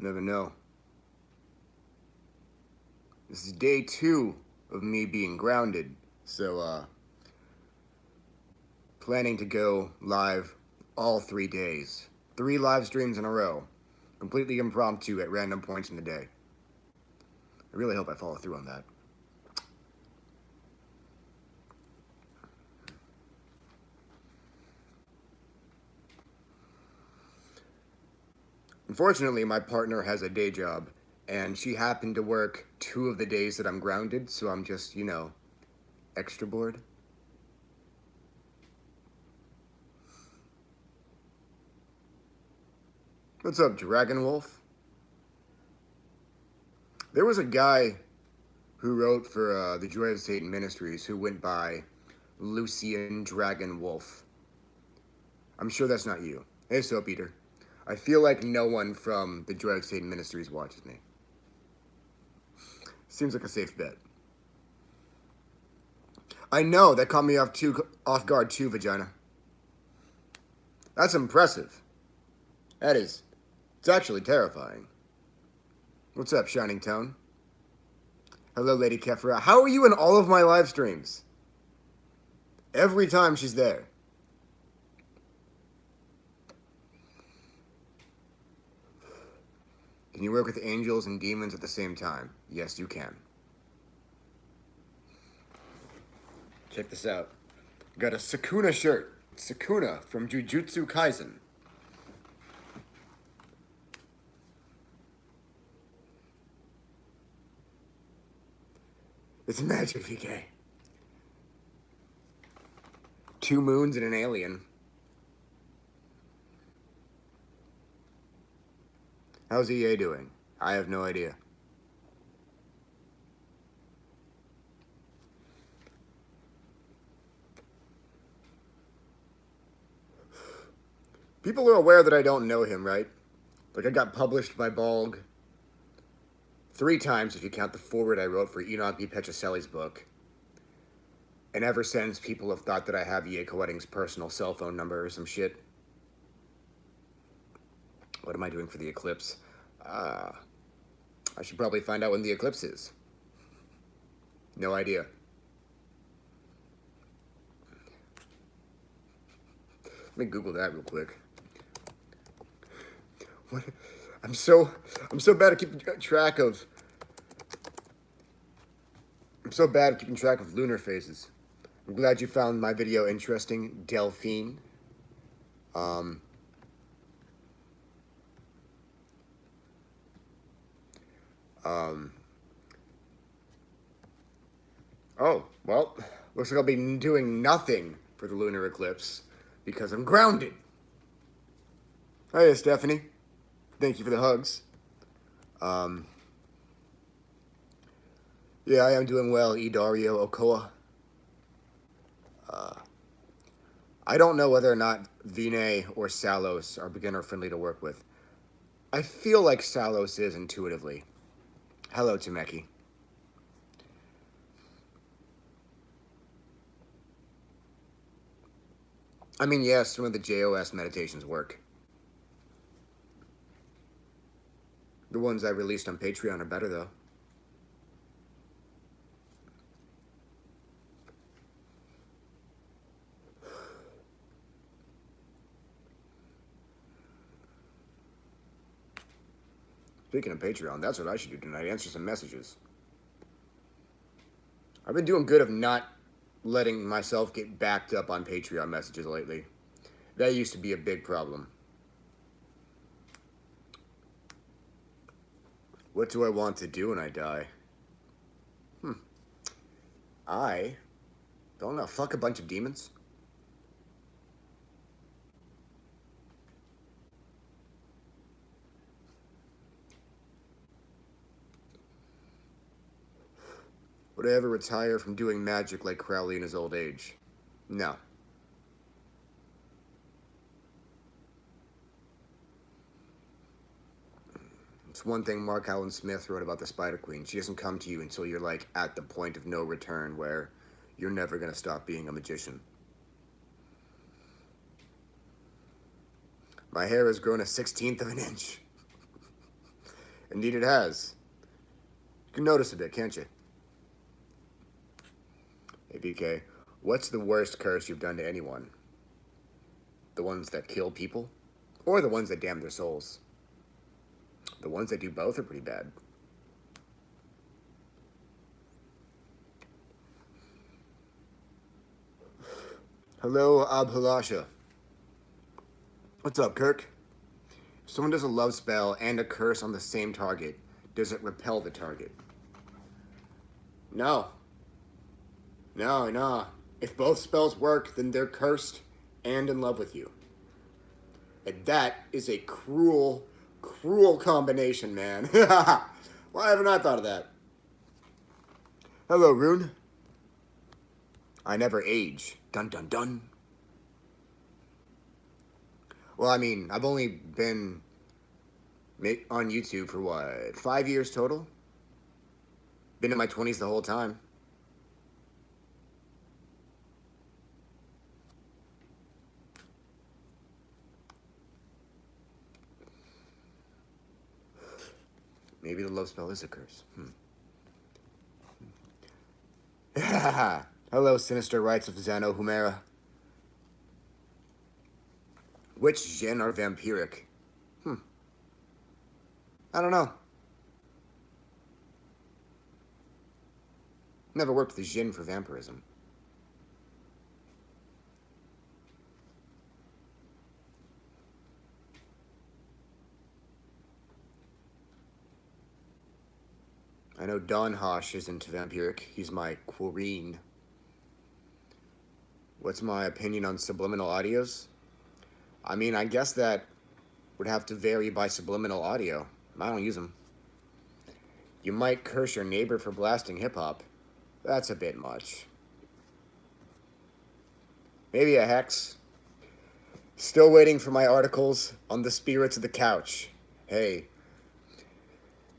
Never know. This is day 2 of me being grounded, so planning to go live all 3 days. 3 live streams in a row, completely impromptu at random points in the day. I really hope I follow through on that. Unfortunately, my partner has a day job, and she happened to work 2 of the days that I'm grounded, so I'm just, you know, extra bored. What's up, Dragon Wolf? There was a guy who wrote for the Joy of Satan Ministries who went by Lucian Dragon Wolf. I'm sure that's not you. Hey, Soap Eater. I feel like no one from the Joy of Satan Ministries watches me. Seems like a safe bet. I know, that caught me off guard too, Vagina. That's impressive. That is. It's actually terrifying. What's up, Shining Tone? Hello, Lady Kefra. How are you in all of my live streams? Every time she's there. Can you work with angels and demons at the same time? Yes, you can. Check this out. Got a Sukuna shirt. Sukuna from Jujutsu Kaisen. It's magic, VK. 2 moons and an alien. How's EA doing? I have no idea. People are aware that I don't know him, right? Like, I got published by Balg 3 times if you count the foreword I wrote for Enoch B. Petrocelli's book. And ever since, people have thought that I have EA Coetting's personal cell phone number or some shit. What am I doing for the eclipse? I should probably find out when the eclipse is. No idea. Let me Google that real quick. What? I'm so bad at keeping track of. I'm so bad at keeping track of lunar phases. I'm glad you found my video interesting, Delphine. Oh, well, looks like I'll be doing nothing for the lunar eclipse because I'm grounded. Hey, Stephanie. Thank you for the hugs. Yeah, I am doing well, Dario Okoa. I don't know whether or not Vinay or Salos are beginner-friendly to work with. I feel like Salos is intuitively. Hello, Temeki. I mean, yes, some of the JOS meditations work. The ones I released on Patreon are better, though. Speaking of Patreon, that's what I should do tonight. Answer some messages. I've been doing good of not letting myself get backed up on Patreon messages lately. That used to be a big problem. What do I want to do when I die? I don't know. Fuck a bunch of demons. Would I ever retire from doing magic like Crowley in his old age? No. It's one thing Mark Allen Smith wrote about the Spider Queen. She doesn't come to you until you're like at the point of no return where you're never going to stop being a magician. My hair has grown a 1/16 of an inch. Indeed it has. You can notice a bit, can't you? Hey, BK, what's the worst curse you've done to anyone? The ones that kill people? Or the ones that damn their souls? The ones that do both are pretty bad. Hello, Abhilasha. What's up, Kirk? If someone does a love spell and a curse on the same target, does it repel the target? No. No. If both spells work, then they're cursed and in love with you. And that is a cruel, cruel combination, man. Why haven't I thought of that? Hello, Rune. I never age. Dun dun dun. Well, I mean, I've only been on YouTube for what, 5 years total? Been in my 20s the whole time. Maybe the love spell is a curse. Hello, sinister rites of Xano Humera. Which Jinn are vampiric? I don't know. Never worked with a Jinn for vampirism. I know Don Hosh isn't vampiric. He's my Quirine. What's my opinion on subliminal audios? I mean, I guess that would have to vary by subliminal audio. I don't use them. You might curse your neighbor for blasting hip-hop. That's a bit much. Maybe a hex. Still waiting for my articles on the spirits of the couch. Hey.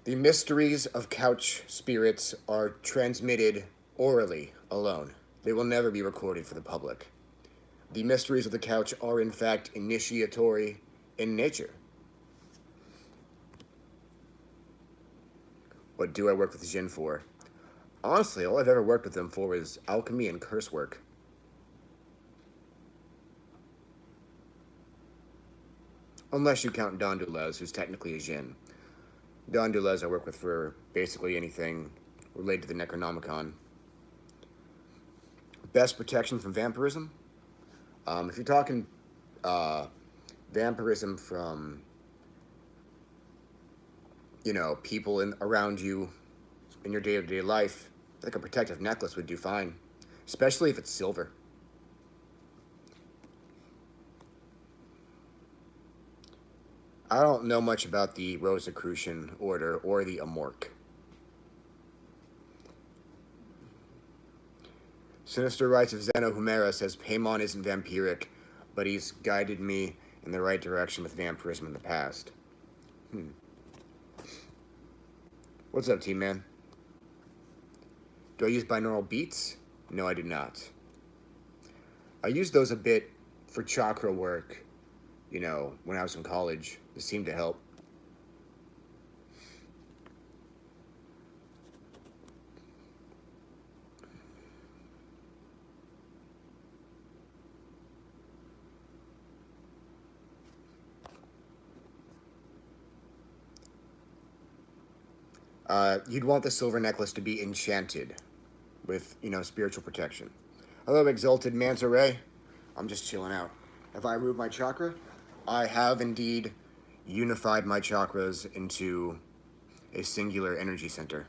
The mysteries of couch spirits are transmitted orally alone. They will never be recorded for the public. The mysteries of the couch are, in fact, initiatory in nature. What do I work with Jinn for? Honestly, all I've ever worked with them for is alchemy and curse work. Unless you count Don Dulez, who's technically a Jinn. Don Dulez I work with for basically anything related to the Necronomicon. Best protection from vampirism? If you're talking vampirism from, people around you in your day-to-day life, like a protective necklace would do fine, especially if it's silver. I don't know much about the Rosicrucian Order or the Amorc. Sinister Rites of Xano Humera says Paimon isn't vampiric, but he's guided me in the right direction with vampirism in the past. What's up, team man? Do I use binaural beats? No, I do not. I used those a bit for chakra work, when I was in college. It seemed to help. You'd want the silver necklace to be enchanted with, spiritual protection. Hello, Exalted Manta Ray. I'm just chilling out. Have I removed my chakra? I have indeed unified my chakras into a singular energy center.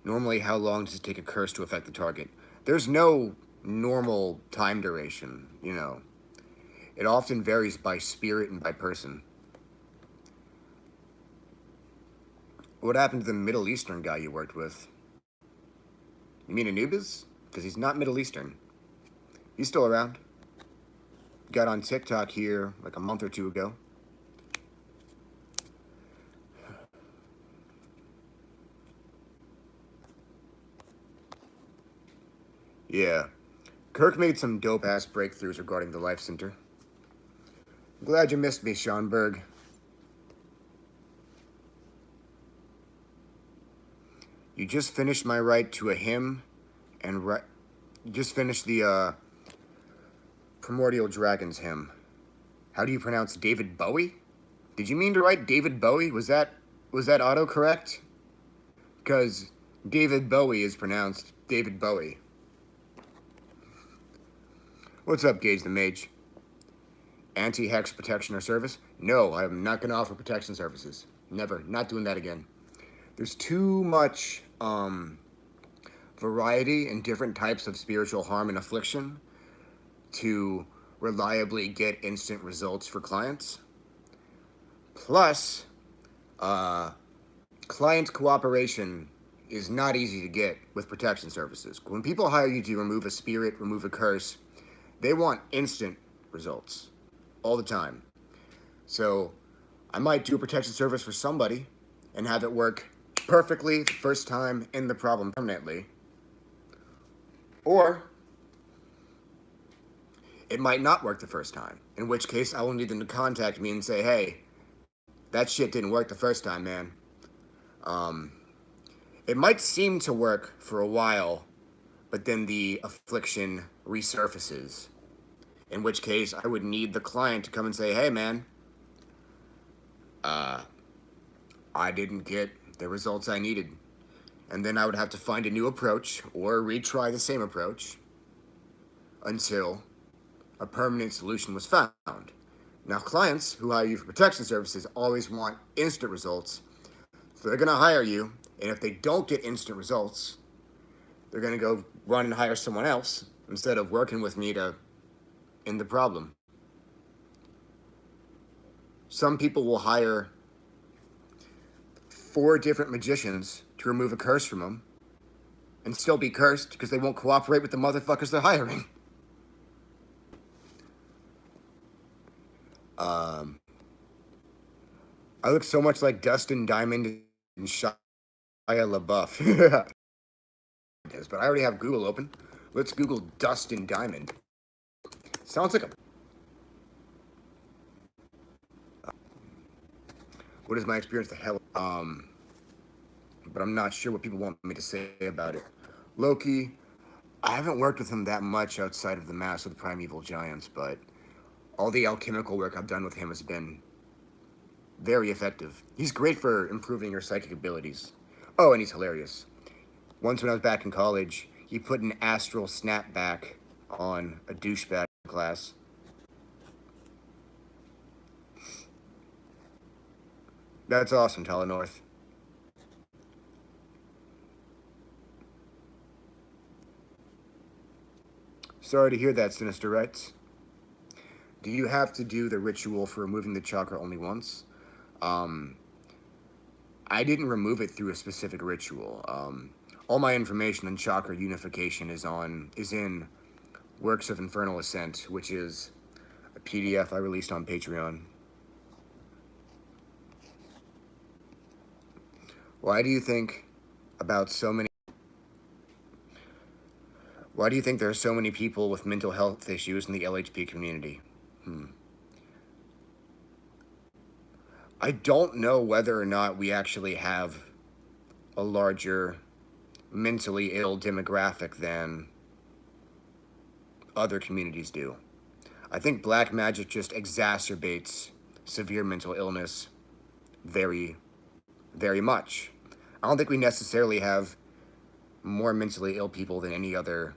Normally, how long does it take a curse to affect the target? There's no normal time duration, It often varies by spirit and by person. What happened to the Middle Eastern guy you worked with? You mean Anubis? Because he's not Middle Eastern. He's still around. Got on TikTok here like a month or two ago. Yeah. Kirk made some dope-ass breakthroughs regarding the Life Center. Glad you missed me, Schonberg. You just finished my right to a hymn, and you just finished the Primordial Dragons hymn. How do you pronounce David Bowie? Did you mean to write David Bowie? Was that autocorrect? Because David Bowie is pronounced David Bowie. What's up, Gage the Mage? Anti-hex protection or service? No, I'm not going to offer protection services. Never. Not doing that again. There's too much variety in different types of spiritual harm and affliction to reliably get instant results for clients. Plus, client cooperation is not easy to get with protection services. When people hire you to remove a spirit, remove a curse, they want instant results all the time. So I might do a protection service for somebody and have it work perfectly the first time, end the problem permanently. Or it might not work the first time, in which case I will need them to contact me and say, hey, that shit didn't work the first time, man. It might seem to work for a while, but then the affliction resurfaces. In which case, I would need the client to come and say, hey, man, I didn't get the results I needed. And then I would have to find a new approach or retry the same approach until a permanent solution was found. Now, clients who hire you for protection services always want instant results. So they're going to hire you, and if they don't get instant results, they're going to go run and hire someone else instead of working with me to end the problem. Some people will hire 4 different magicians to remove a curse from them and still be cursed because they won't cooperate with the motherfuckers they're hiring. I look so much like Dustin Diamond and Shia LaBeouf. But I already have Google open. Let's Google Dustin Diamond. Sounds like a... What is my experience to hell? But I'm not sure what people want me to say about it. Loki, I haven't worked with him that much outside of the Mass of the Primeval Giants, but all the alchemical work I've done with him has been very effective. He's great for improving your psychic abilities. Oh, and he's hilarious. Once when I was back in college, he put an astral snapback on a douchebag class. That's awesome, Telenorth. Sorry to hear that, Sinister Rights. Do you have to do the ritual for removing the chakra only once? I didn't remove it through a specific ritual. All my information on chakra unification is in Works of Infernal Ascent, which is a PDF I released on Patreon. Why do you think there are so many people with mental health issues in the LHP community? I don't know whether or not we actually have a larger mentally ill demographic than other communities do. I think black magic just exacerbates severe mental illness very, very much. I don't think we necessarily have more mentally ill people than any other,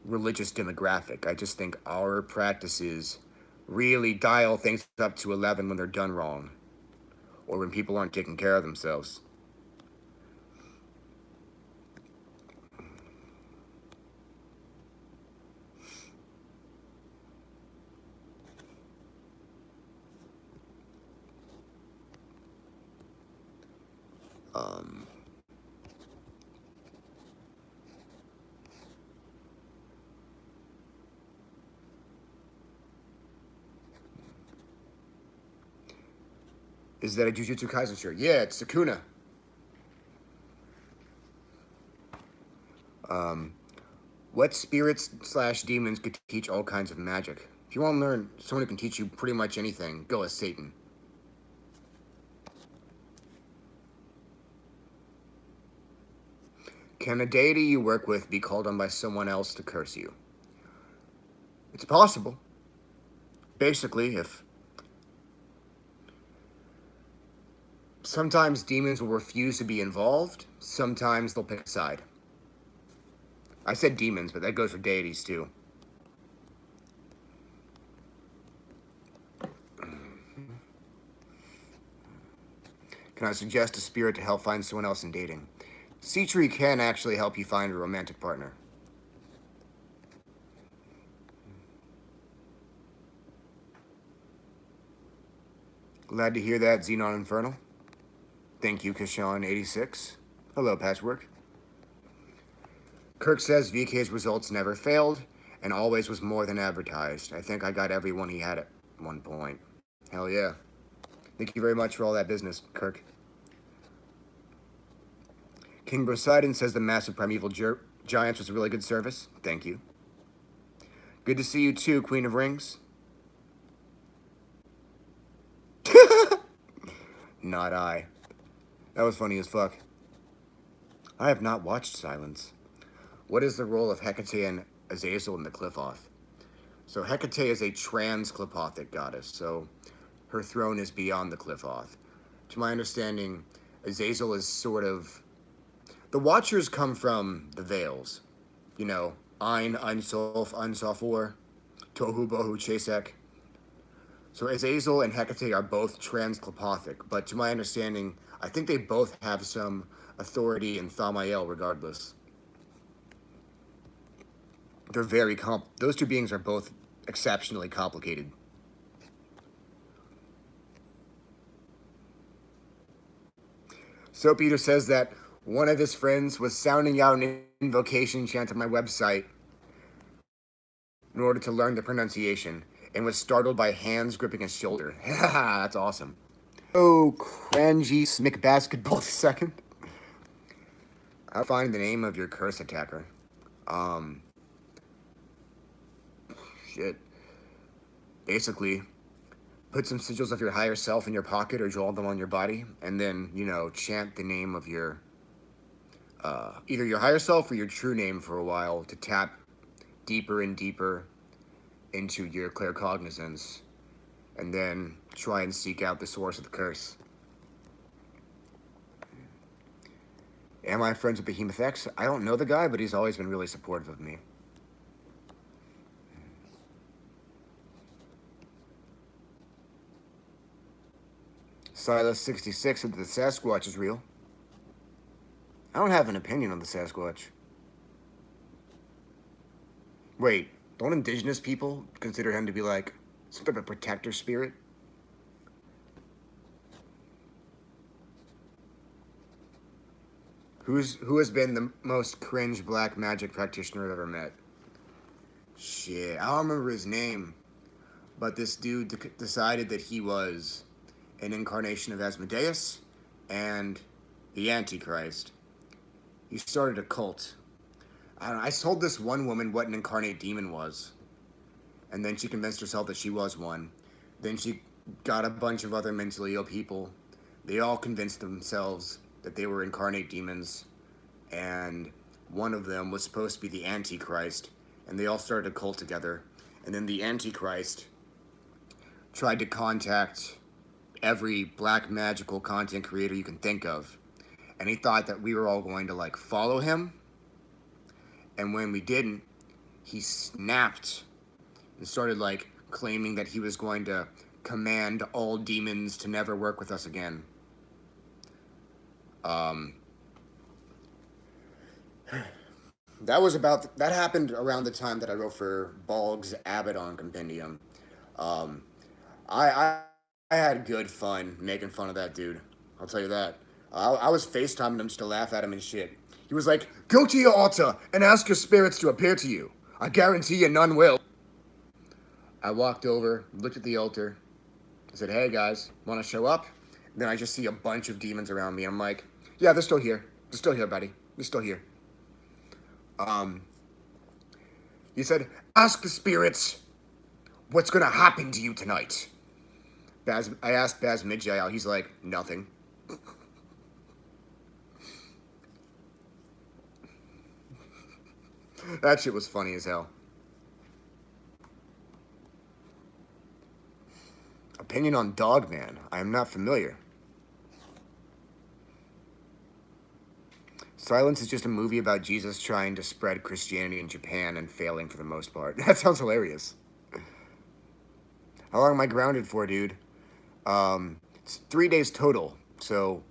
religious demographic. I just think our practices really dial things up to 11 when they're done wrong, or when people aren't taking care of themselves. Is that a Jujutsu Kaisen shirt? Yeah, it's Sakuna. What spirits / demons could teach all kinds of magic? If you want to learn someone who can teach you pretty much anything, go as Satan. Can a deity you work with be called on by someone else to curse you? It's possible. Basically, if sometimes demons will refuse to be involved, sometimes they'll pick a side. I said demons, but that goes for deities too. Can I suggest a spirit to help find someone else in dating? Sea-Tree can actually help you find a romantic partner. Glad to hear that, Xenon Infernal. Thank you, Kashawn86. Hello, Patchwork. Kirk says VK's results never failed and always was more than advertised. I think I got everyone he had at one point. Hell yeah. Thank you very much for all that business, Kirk. King Poseidon says the Massive Primeval Giants was a really good service. Thank you. Good to see you too, Queen of Rings. Not I. That was funny as fuck. I have not watched Silence. What is the role of Hecate and Azazel in the Qliphoth? So Hecate is a trans-Qliphothic goddess, so her throne is beyond the Qliphoth. To my understanding, Azazel is sort of... The Watchers come from the Veils. You know, Ein, Ein Sof, Ein Sofor, Tohu Bohu Chesek. So Azazel and Hecate are both trans-Qliphothic, but to my understanding, I think they both have some authority in Thamael regardless. They're very those two beings are both exceptionally complicated. So Peter says that one of his friends was sounding out an invocation chant on my website in order to learn the pronunciation and was startled by hands gripping his shoulder. That's awesome. Oh, Crangy Smick Basketball II. I'll find the name of your curse attacker. Shit. Basically, put some sigils of your higher self in your pocket or draw them on your body, and then, you know, chant the name of your, either your higher self or your true name for a while to tap deeper and deeper into your claircognizance, and then try and seek out the source of the curse. Am I friends with Behemoth X? I don't know the guy, but he's always been really supportive of me. Silas66 said that the Sasquatch is real. I don't have an opinion on the Sasquatch. Wait, don't indigenous people consider him to be like some type of protector spirit? Who has been the most cringe black magic practitioner I've ever met? Shit, I don't remember his name. But this dude decided that he was an incarnation of Asmodeus and the Antichrist. He started a cult. I told this one woman what an incarnate demon was. And then she convinced herself that she was one. Then she got a bunch of other mentally ill people. They all convinced themselves that they were incarnate demons. And one of them was supposed to be the Antichrist. And they all started a cult together. And then the Antichrist tried to contact every black magical content creator you can think of. And he thought that we were all going to, like, follow him. And when we didn't, he snapped and started, like, claiming that he was going to command all demons to never work with us again. That happened around the time that I wrote for Boggs Abaddon Compendium. I had good fun making fun of that dude. I'll tell you that. I was FaceTiming him just to laugh at him and shit. He was like, "Go to your altar and ask your spirits to appear to you. I guarantee you none will." I walked over, looked at the altar. I said, "Hey guys, want to show up?" And then I just see a bunch of demons around me. I'm like, "Yeah, they're still here. They're still here, buddy. They're still here." He said, "Ask the spirits what's gonna happen to you tonight." I asked Baz Midjail. He's like, "Nothing." That shit was funny as hell. Opinion on Dogman. I am not familiar. Silence is just a movie about Jesus trying to spread Christianity in Japan and failing for the most part. That sounds hilarious. How long am I grounded for, dude? It's 3 days total. So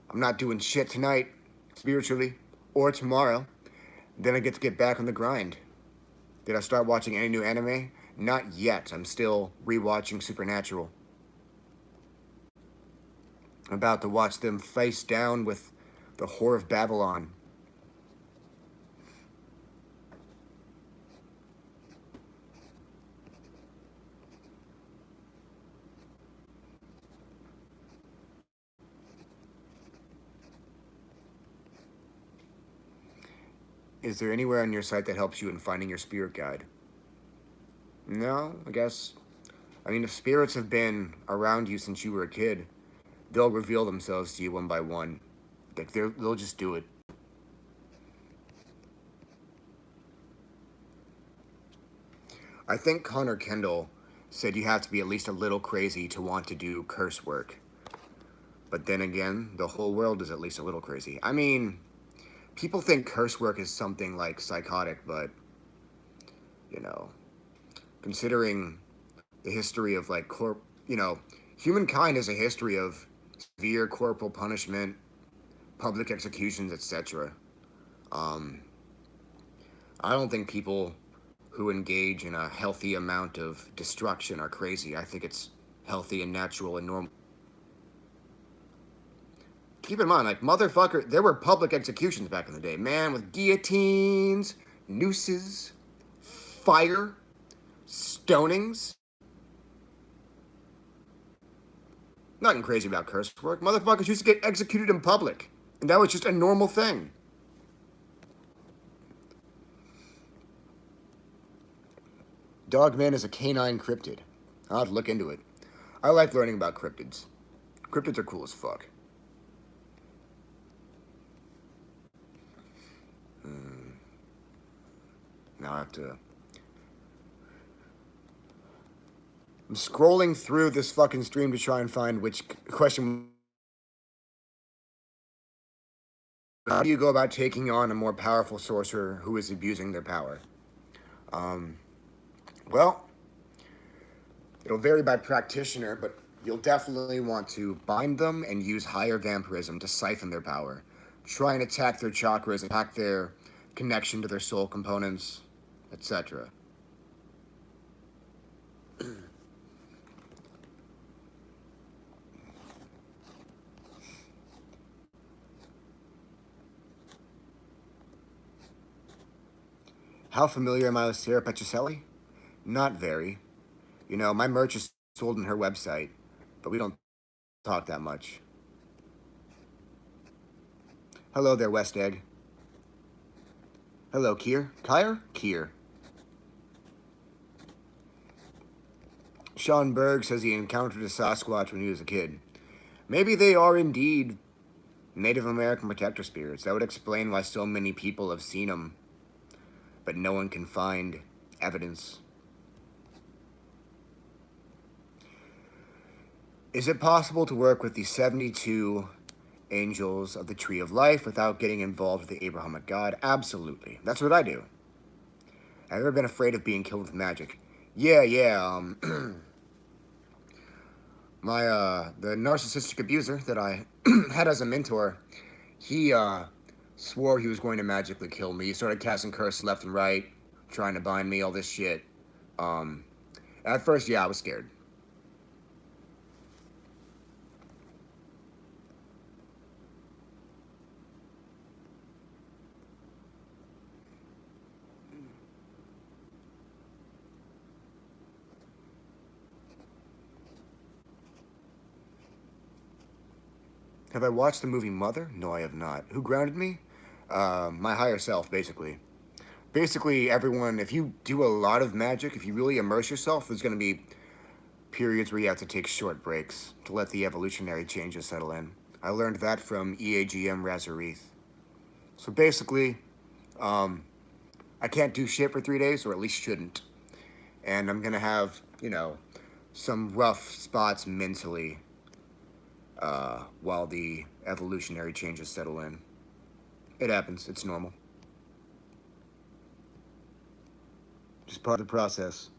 I'm not doing shit tonight, spiritually, or tomorrow. Then I get to get back on the grind. Did I start watching any new anime? Not yet. I'm still rewatching Supernatural. I'm about to watch them face down with the Whore of Babylon. Is there anywhere on your site that helps you in finding your spirit guide? No, I guess. I mean, if spirits have been around you since you were a kid, they'll reveal themselves to you one by one. Like, they'll just do it. I think Connor Kendall said you have to be at least a little crazy to want to do curse work. But then again, the whole world is at least a little crazy. I mean, people think curse work is something like psychotic, but, you know, considering the history of like humankind has a history of severe corporal punishment, public executions, etc. I don't think people who engage in a healthy amount of destruction are crazy. I think it's healthy and natural and normal. Keep in mind, like, motherfucker, there were public executions back in the day, man, with guillotines, nooses, fire, stonings. Nothing crazy about curse work. Motherfuckers used to get executed in public, and that was just a normal thing. Dogman is a canine cryptid. I'll have to look into it. I like learning about cryptids. Cryptids are cool as fuck. Now I have to... I'm scrolling through this fucking stream to try and find which question... How do you go about taking on a more powerful sorcerer who is abusing their power? Well, it'll vary by practitioner, but you'll definitely want to bind them and use higher vampirism to siphon their power. Try and attack their chakras, attack their connection to their soul components, etc. How familiar am I with Sarah Petrocelli? Not very. You know, my merch is sold on her website, but we don't talk that much. Hello there, West Egg. Hello, Kier. Kier? Kier. Sean Berg says he encountered a Sasquatch when he was a kid. Maybe they are indeed Native American protector spirits. That would explain why so many people have seen them, but no one can find evidence. Is it possible to work with the 72 angels of the Tree of Life without getting involved with the Abrahamic God? Absolutely. That's what I do. I've never been afraid of being killed with magic. Yeah. The narcissistic abuser that I had as a mentor, he swore he was going to magically kill me. He started casting curses left and right, trying to bind me, all this shit. At first, yeah, I was scared. Have I watched the movie Mother? No, I have not. Who grounded me? My higher self, basically. basically everyone, if you do a lot of magic, if you really immerse yourself, there's going to be periods where you have to take short breaks to let the evolutionary changes settle in. I learned that from EAGM Razorith. So basically, I can't do shit for 3 days, or at least shouldn't. And I'm going to have, some rough spots mentally while the evolutionary changes settle in. It happens. It's normal. Just part of the process.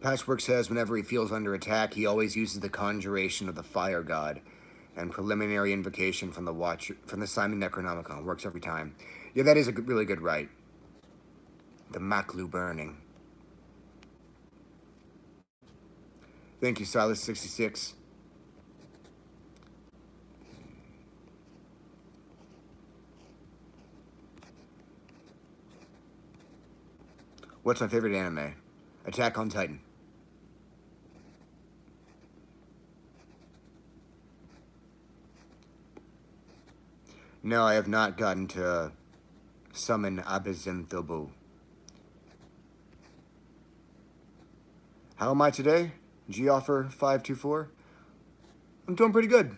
Patchwork says whenever he feels under attack, he always uses the conjuration of the fire god and preliminary invocation from the Simon Necronomicon. Works every time. Yeah, that is a really good rite. The Maklu burning. Thank you, Silas66. What's my favorite anime? Attack on Titan. No, I have not gotten to summon Abizenthobu. How am I today? G-Offer 524. I'm doing pretty good.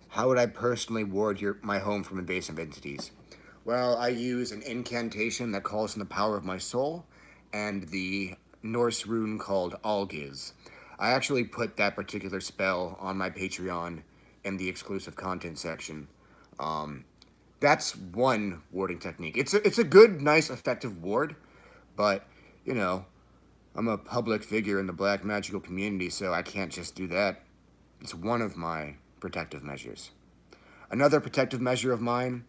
How would I personally ward my home from invasive entities? Well, I use an incantation that calls in the power of my soul and the Norse rune called Algiz. I actually put that particular spell on my Patreon in the exclusive content section. That's one warding technique. It's a good, nice, effective ward, but, I'm a public figure in the black magical community, so I can't just do that. It's one of my protective measures. Another protective measure of mine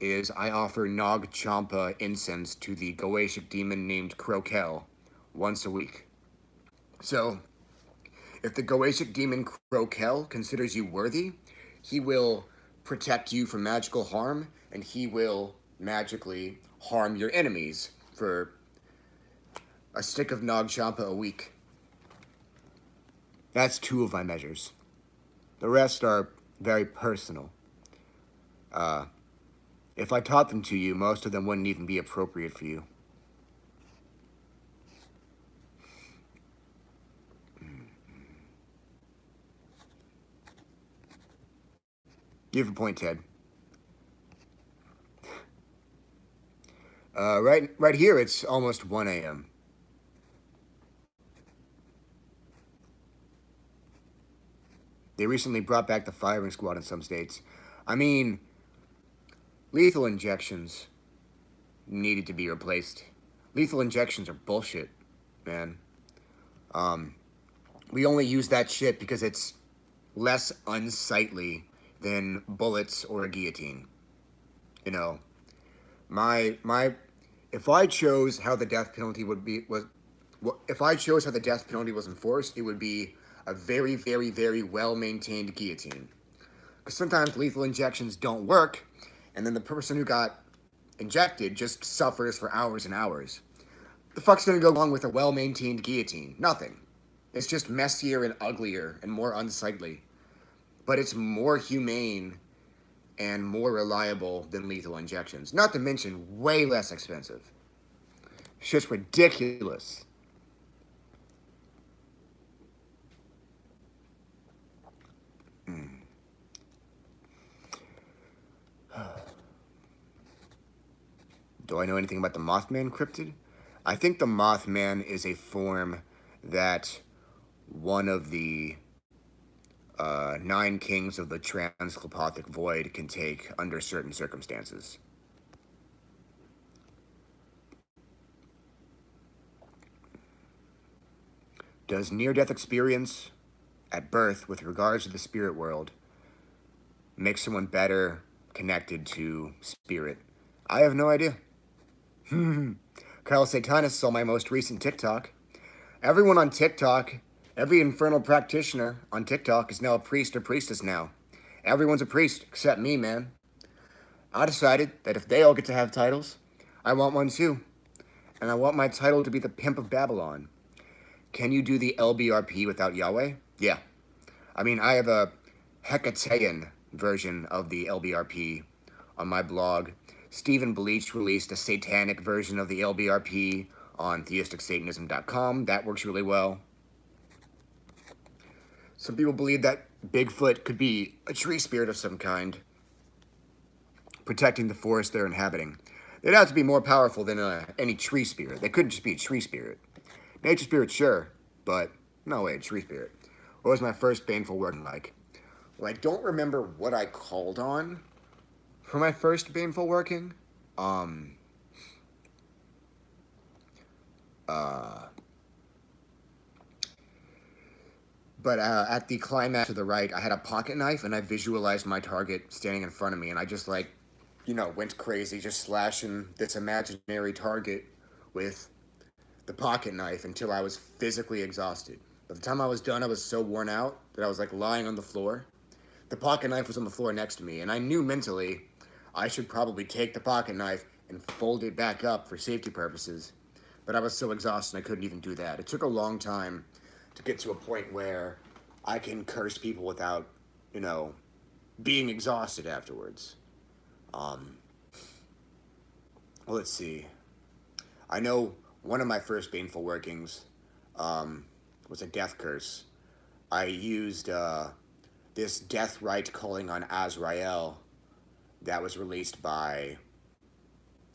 is I offer Nag Champa incense to the Goetic demon named Crokel once a week. So, if the Goetic demon Crokel considers you worthy, he will protect you from magical harm, and he will magically harm your enemies for a stick of Nag Champa a week. That's 2 of my measures. The rest are very personal. If I taught them to you, most of them wouldn't even be appropriate for you. You have a point, Ted. Right here, it's almost 1 a.m. They recently brought back the firing squad in some states. I mean, lethal injections needed to be replaced. Lethal injections are bullshit, man. We only use that shit because it's less unsightly than bullets or a guillotine. If I chose how the death penalty was enforced, it would be a very, very, very well-maintained guillotine. Because sometimes lethal injections don't work, and then the person who got injected just suffers for hours and hours. The fuck's gonna go wrong with a well-maintained guillotine? Nothing. It's just messier and uglier and more unsightly. But it's more humane and more reliable than lethal injections. Not to mention, way less expensive. Shit's ridiculous. Do I know anything about the Mothman cryptid? I think the Mothman is a form that one of the 9 kings of the Transclopothic Void can take under certain circumstances. Does near-death experience at birth with regards to the spirit world make someone better connected to spirit? I have no idea. Carl Satanis saw my most recent TikTok. Everyone on TikTok, every infernal practitioner on TikTok is now a priest or priestess now. Everyone's a priest except me, man. I decided that if they all get to have titles, I want one too. And I want my title to be the Pimp of Babylon. Can you do the LBRP without Yahweh? Yeah. I mean, I have a Hecatean version of the LBRP on my blog. Stephen Bleach released a satanic version of the LBRP on theisticsatanism.com. That works really well. Some people believe that Bigfoot could be a tree spirit of some kind, protecting the forest they're inhabiting. They'd have to be more powerful than any tree spirit. They couldn't just be a tree spirit. Nature spirit, sure, but no way, a tree spirit. What was my first baneful working like? Well, I don't remember what I called on for my first baneful working. But at the climax to the right, I had a pocket knife, and I visualized my target standing in front of me, and I just, like, went crazy, just slashing this imaginary target with the pocket knife until I was physically exhausted. By the time I was done, I was so worn out that I was, like, lying on the floor. The pocket knife was on the floor next to me, and I knew mentally I should probably take the pocket knife and fold it back up for safety purposes. But I was so exhausted I couldn't even do that. It took a long time to get to a point where I can curse people without, being exhausted afterwards. Let's see. I know one of my first baneful workings was a death curse. I used this death rite calling on Azrael that was released by,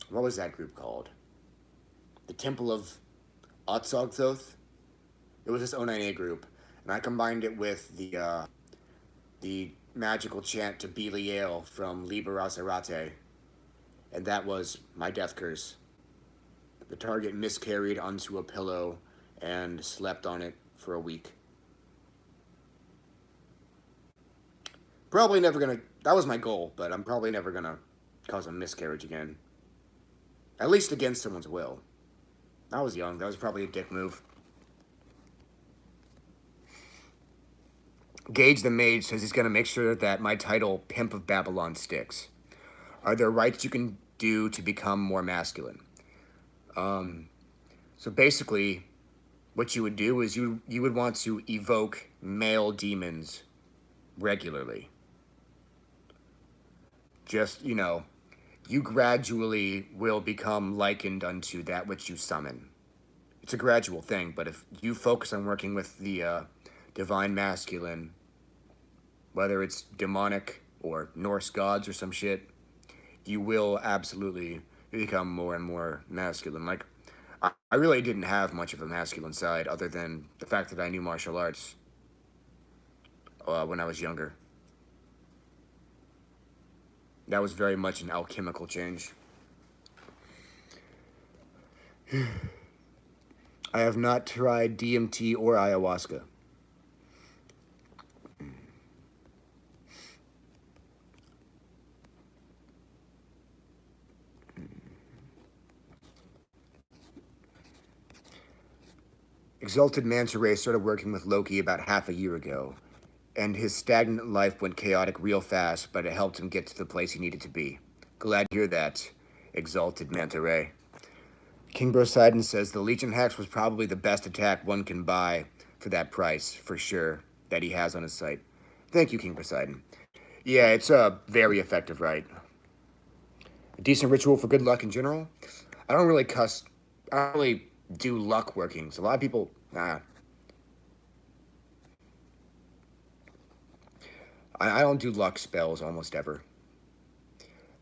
what was that group called? The Temple of Otzogthoth? It was this 098 group, and I combined it with the magical chant to Belial from Liber Azerate, and that was my death curse. The target miscarried onto a pillow and slept on it for a week. Probably never gonna, that was my goal, but I'm probably never gonna cause a miscarriage again. At least against someone's will. I was young, that was probably a dick move. Gage the Mage says he's gonna make sure that my title, Pimp of Babylon, sticks. Are there rites you can do to become more masculine? So basically, what you would do is you would want to evoke male demons regularly. Just, you gradually will become likened unto that which you summon. It's a gradual thing, but if you focus on working with the divine masculine, whether it's demonic or Norse gods or some shit, you will absolutely become more and more masculine. Like, I really didn't have much of a masculine side other than the fact that I knew martial arts when I was younger. That was very much an alchemical change. I have not tried DMT or ayahuasca. Exalted Manta Ray started working with Loki about half a year ago, and his stagnant life went chaotic real fast, but it helped him get to the place he needed to be. Glad to hear that, Exalted Manta Ray. King Poseidon says the Legion Hex was probably the best attack one can buy for that price, for sure, that he has on his site. Thank you, King Poseidon. Yeah, it's a very effective rite. A decent ritual for good luck in general. I don't really do luck workings. A lot of people, I don't do luck spells almost ever.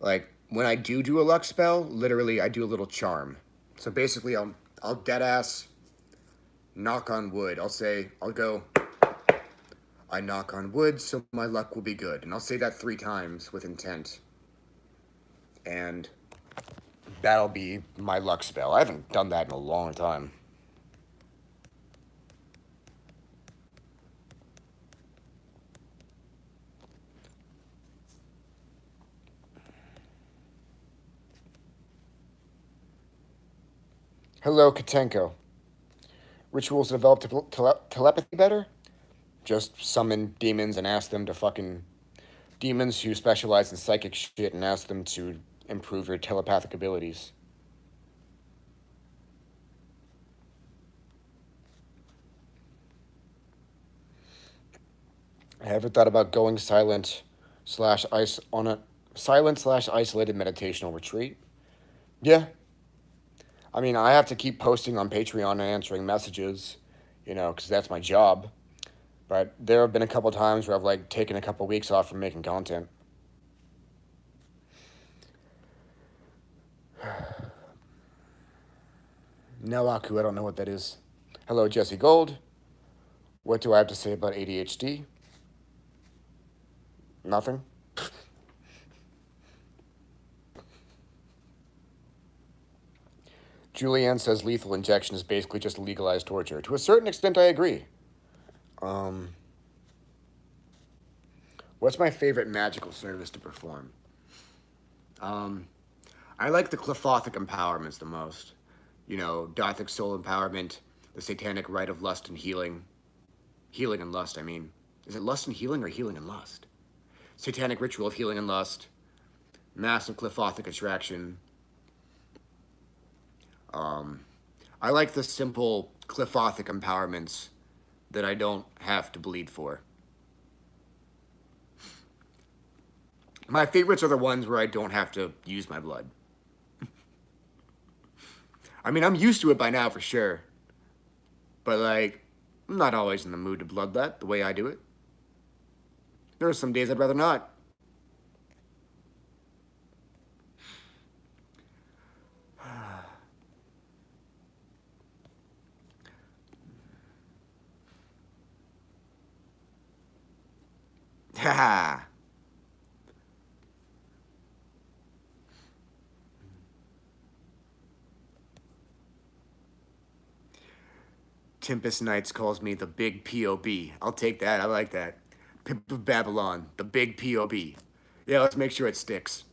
Like, when I do a luck spell, literally I do a little charm. So basically I'll deadass knock on wood. I'll go, I knock on wood so my luck will be good. And I'll say that 3 times with intent. And that'll be my luck spell. I haven't done that in a long time. Hello, Katenko. Rituals to develop telepathy better? Just summon demons and ask them to fucking demons who specialize in psychic shit and ask them to improve your telepathic abilities. I ever thought about going silent slash ice on a silent slash isolated meditational retreat? Yeah. I mean, I have to keep posting on Patreon and answering messages, because that's my job. But there have been a couple times where I've like taken a couple weeks off from making content. No, Aku, I don't know what that is. Hello, Jesse Gold. What do I have to say about ADHD? Nothing. Julianne says lethal injection is basically just legalized torture. To a certain extent, I agree. What's my favorite magical service to perform? I like the Clefothic empowerments the most. Dothic soul empowerment, the satanic rite of lust and healing. Healing and lust, I mean. Is it lust and healing or healing and lust? Satanic ritual of healing and lust. Massive Clefothic attraction. I like the simple Clefothic empowerments that I don't have to bleed for. My favorites are the ones where I don't have to use my blood. I mean, I'm used to it by now for sure. But, I'm not always in the mood to bloodlet the way I do it. There are some days I'd rather not. Ha! Tempest Knights calls me the big POB. I'll take that. I like that. Pimp of Babylon, the big POB. Yeah, let's make sure it sticks.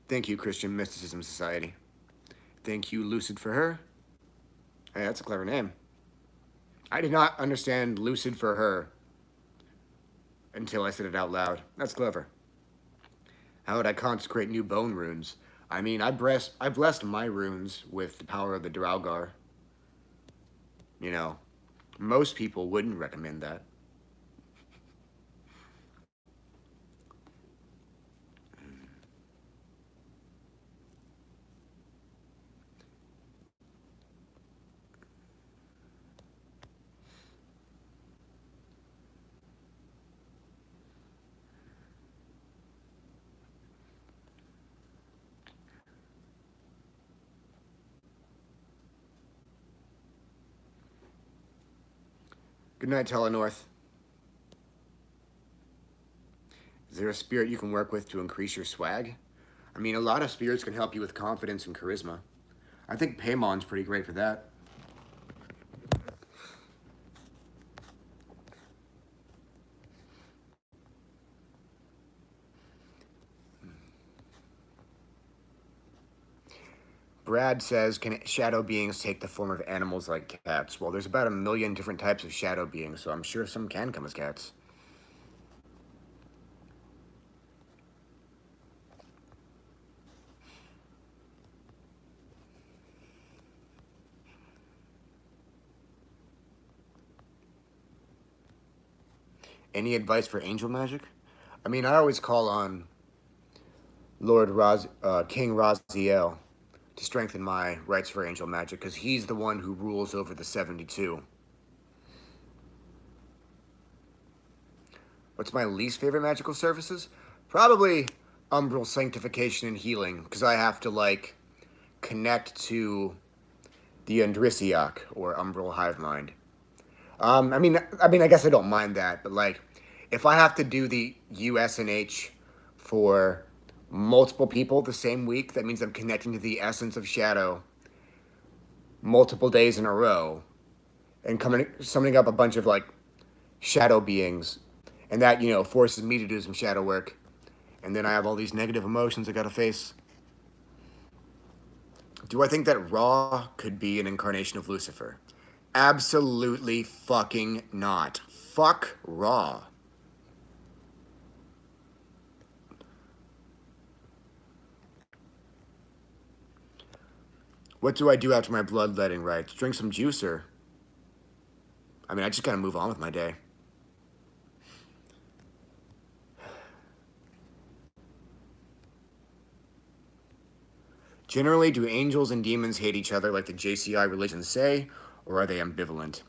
Thank you, Christian Mysticism Society. Thank you, Lucid, for her. Hey, that's a clever name. I did not understand Lucid for her until I said it out loud. That's clever. How would I consecrate new bone runes? I mean, I blessed my runes with the power of the Draugr. Most people wouldn't recommend that. Good night, Telenorth. Is there a spirit you can work with to increase your swag? I mean, a lot of spirits can help you with confidence and charisma. I think Paymon's pretty great for that. Brad says, can shadow beings take the form of animals like cats? Well, there's about 1 million different types of shadow beings, so I'm sure some can come as cats. Any advice for angel magic? I mean, I always call on King Raziel to strengthen my rights for angel magic, because he's the one who rules over the 72. What's my least favorite magical services? Probably umbral sanctification and healing, because I have to, connect to the Andrisiak, or umbral hive mind. I mean, I guess I don't mind that, but, if I have to do the USNH for multiple people the same week, that means I'm connecting to the essence of shadow multiple days in a row and summoning up a bunch of shadow beings, and that forces me to do some shadow work, And then I have all these negative emotions I gotta face. Do I think that Ra could be an incarnation of Lucifer? Absolutely fucking not. Fuck Ra. What do I do after my bloodletting rites? Drink some juice or... I mean, I just gotta move on with my day. Generally, do angels and demons hate each other like the JCI religions say, or are they ambivalent?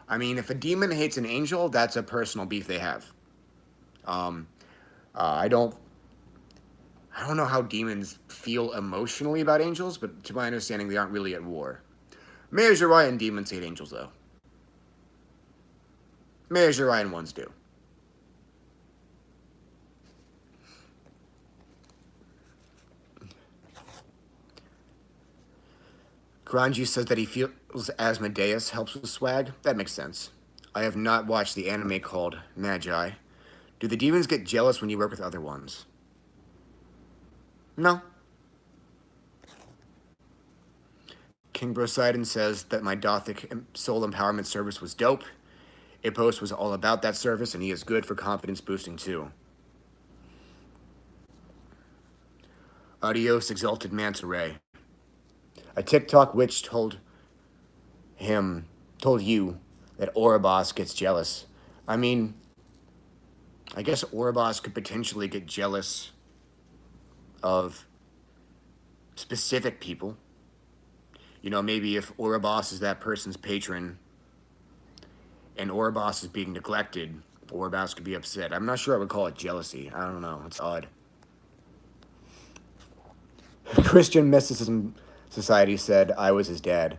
I mean, if a demon hates an angel, that's a personal beef they have. I don't know how demons feel emotionally about angels, but to my understanding, they aren't really at war. Mayor Jiraiya and demons hate angels, though. Mayor Jiraiya and ones do. Granji says that he feels Asmodeus helps with swag. That makes sense. I have not watched the anime called Magi. Do the demons get jealous when you work with other ones? No. King Brosidon says that my Dothic soul empowerment service was dope. Ipos was all about that service, and he is good for confidence boosting too. Adios, exalted Manta Ray. A TikTok witch told you that Ouroboros gets jealous. I mean, I guess Ouroboros could potentially get jealous of specific people. You know, maybe if Ouroboros is that person's patron and Ouroboros is being neglected, Ouroboros could be upset. I'm not sure I would call it jealousy. I don't know. It's odd. Christian Mysticism Society said I was his dad.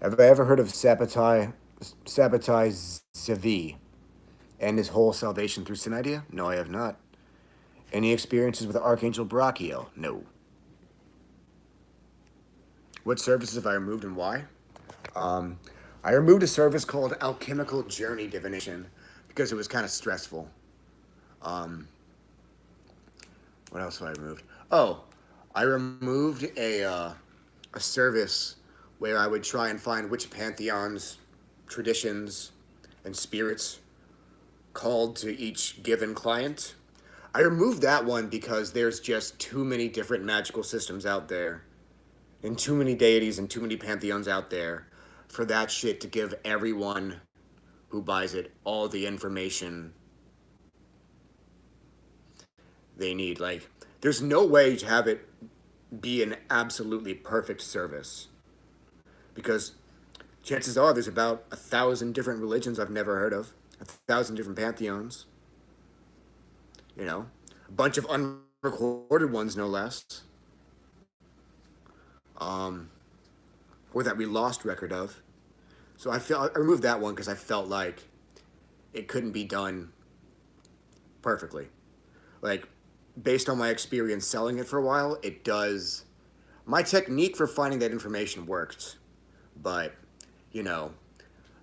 Have I ever heard of Sabbatai Zavi and his whole salvation through sin idea? No, I have not. Any experiences with Archangel Brachiel? No. What services have I removed and why? I removed a service called Alchemical Journey Divination because it was kind of stressful. What else have I removed? Oh, I removed a service where I would try and find which pantheons, traditions, and spirits called to each given client. I removed that one because there's just too many different magical systems out there, and too many deities and too many pantheons out there for that shit to give everyone who buys it all the information they need. Like, there's no way to have it be an absolutely perfect service, because chances are there's about 1,000 different religions I've never heard of, 1,000 different pantheons, you know, a bunch of unrecorded ones, no less, or that we lost record of. So I removed that one because I felt like it couldn't be done perfectly. Like, based on my experience selling it for a while, it does. My technique for finding that information worked, but, you know,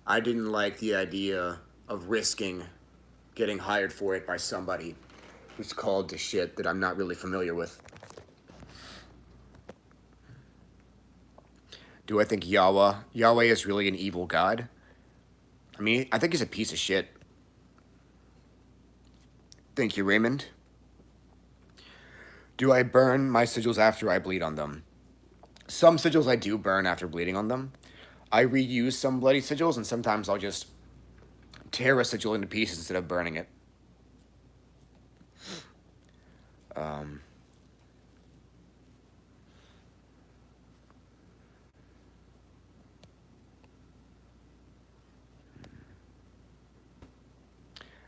I didn't like the idea of risking getting hired for it by somebody who's called to shit that I'm not really familiar with. Do I think Yahweh is really an evil god? I mean, I think he's a piece of shit. Thank you, Raymond. Do I burn my sigils after I bleed on them? Some sigils I do burn after bleeding on them. I reuse some bloody sigils, and sometimes I'll just tear a sigil into pieces instead of burning it.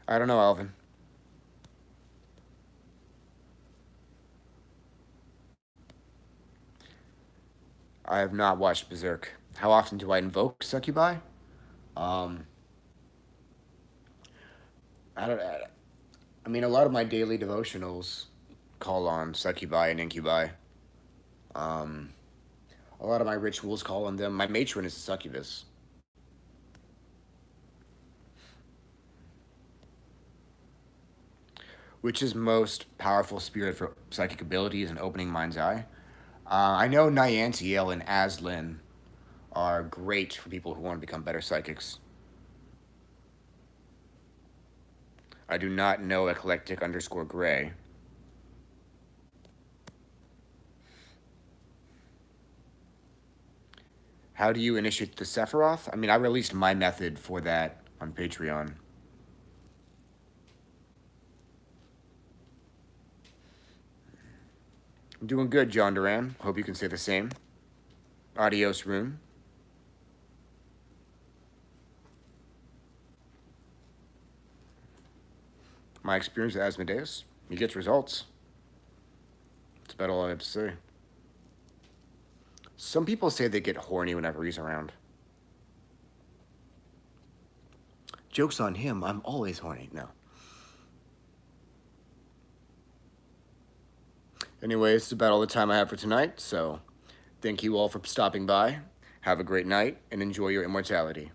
I don't know, Alvin. I have not watched Berserk. How often do I invoke Succubi? I mean, a lot of my daily devotionals call on Succubi and Incubi. A lot of my rituals call on them. My matron is a succubus. Which is most powerful spirit for psychic abilities and opening mind's eye? I know Niantiel and Aslan are great for people who want to become better psychics. I do not know eclectic_gray. How do you initiate the Sephiroth? I mean, I released my method for that on Patreon. I'm doing good, John Duran. Hope you can say the same. Adios, Rune. My experience with Asmodeus, he gets results. That's about all I have to say. Some people say they get horny whenever he's around. Joke's on him, I'm always horny. No. Anyway, it's about all the time I have for tonight, so thank you all for stopping by. Have a great night, and enjoy your immortality.